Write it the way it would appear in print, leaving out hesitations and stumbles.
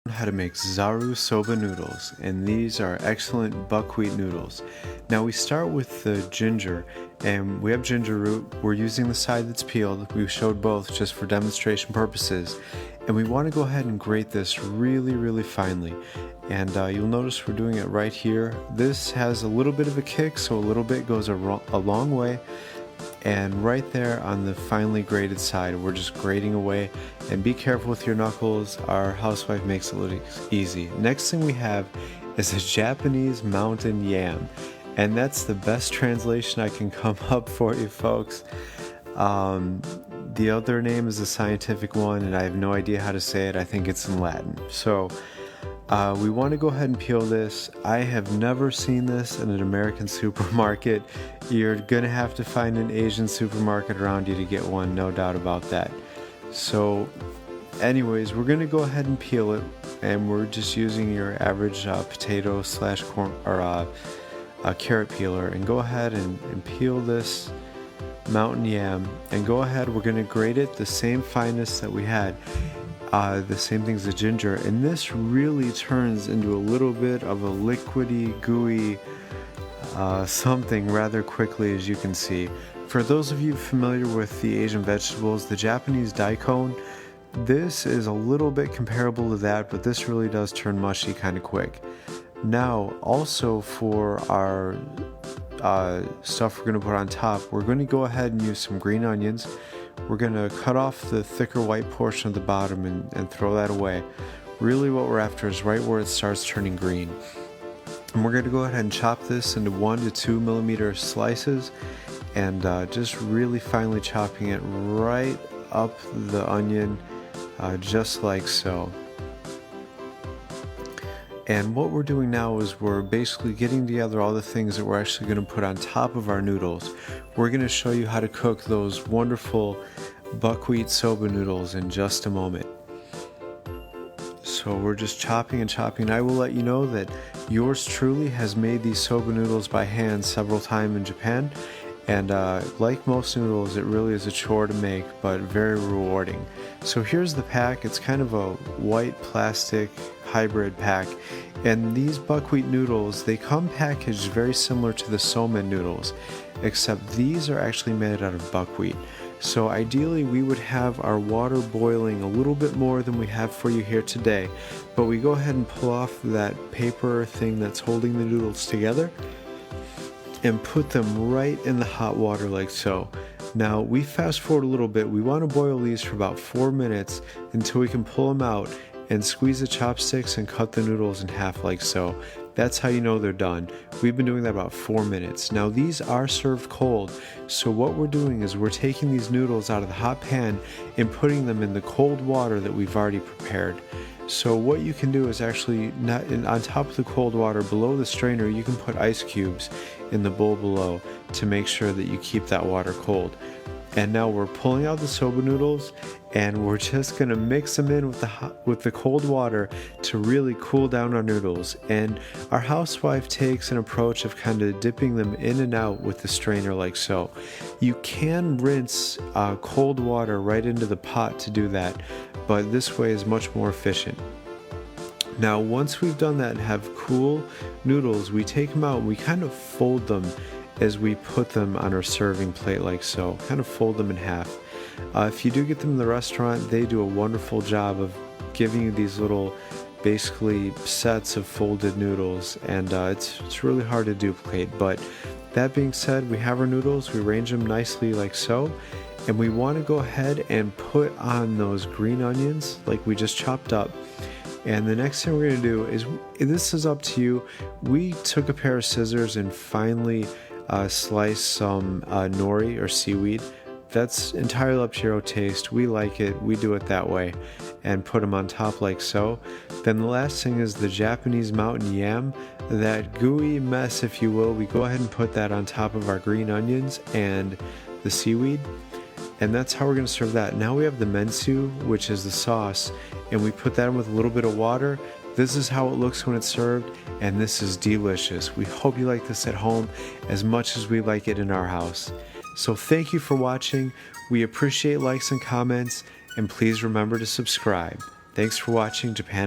How to make Zaru Soba noodles, and these are excellent buckwheat noodles. Now we start with the ginger, and we have ginger root. We're using the side that's peeled. We showed both just for demonstration purposes, and we want to go ahead and grate this really finely. And you'll notice we're doing it right here. This has a little bit of a kick, so a little bit goes a long way. And right there on the finely grated side, we're just grating away. And be careful with your knuckles. Our housewife makes it look easy. Next thing we have is a Japanese mountain yam, and that's the best translation I can come up for you folks. The other name is a scientific one, and I have no idea how to say it. I think it's in Latin. So we want to go ahead and peel this. I have never seen this in an American supermarket. You're gonna have to find an Asian supermarket around you to get one, no doubt about that. So anyways, we're gonna go ahead and peel it, and we're just using your average potato / corn or carrot peeler, and go ahead and peel this mountain yam, and go ahead, we're gonna grate it the same fineness that we had. The same thing as the ginger, and this really turns into a little bit of a liquidy, gooey something rather quickly, as you can see. For those of you familiar with the Asian vegetables, the Japanese daikon, this is a little bit comparable to that, but this really does turn mushy kind of quick. Now, also for our stuff we're going to put on top, we're going to go ahead and use some green onions. We're going to cut off the thicker white portion at the bottom and throw that away. Really what we're after is right where it starts turning green. And we're going to go ahead and chop this into 1 to 2 millimeter slices, and just really finely chopping it right up the onion, just like so. And what we're doing now is we're basically getting together all the things that we're actually going to put on top of our noodles. We're going to show you how to cook those wonderful buckwheat soba noodles in just a moment. So we're just chopping and chopping. I will let you know that yours truly has made these soba noodles by hand several times in Japan. And like most noodles, it really is a chore to make, but very rewarding. So here's the pack. It's kind of a white plastic hybrid pack. And these buckwheat noodles, they come packaged very similar to the somen noodles, except these are actually made out of buckwheat. So ideally we would have our water boiling a little bit more than we have for you here today, but we go ahead and pull off that paper thing that's holding the noodles together and put them right in the hot water like so. Now we fast forward a little bit. We want to boil these for about 4 minutes until we can pull them out and squeeze the chopsticks and cut the noodles in half like so. That's how you know they're done. We've been doing that about 4 minutes. Now these are served cold, so what we're doing is we're taking these noodles out of the hot pan and putting them in the cold water that we've already prepared. So what you can do is actually, on top of the cold water below the strainer, you can put ice cubes in the bowl below to make sure that you keep that water cold. And now we're pulling out the soba noodles, and we're just gonna mix them in with the cold water to really cool down our noodles. And our housewife takes an approach of kind of dipping them in and out with the strainer like so. You can rinse cold water right into the pot to do that, but this way is much more efficient. Now once we've done that and have cool noodles, we take them out and we kind of fold them as we put them on our serving plate like so, kind of fold them in half. If you do get them in the restaurant, they do a wonderful job of giving you these little basically sets of folded noodles, and it's really hard to duplicate. But that being said, we have our noodles, we arrange them nicely like so, and we want to go ahead and put on those green onions like we just chopped up. And the next thing we're going to do is, this is up to you, we took a pair of scissors and finely slice some nori or seaweed. That's entirely up to your own taste. We like it, we do it that way, and put them on top like so. Then the last thing is the Japanese mountain yam, that gooey mess if you will. We go ahead and put that on top of our green onions and the seaweed, and that's how we're going to serve that. Now we have the mensu, which is the sauce, and we put that in with a little bit of water. This is how it looks when it's served, and this is delicious. We hope you like this at home as much as we like it in our house. So thank you for watching. We appreciate likes and comments, and please remember to subscribe. Thanks for watching Japan.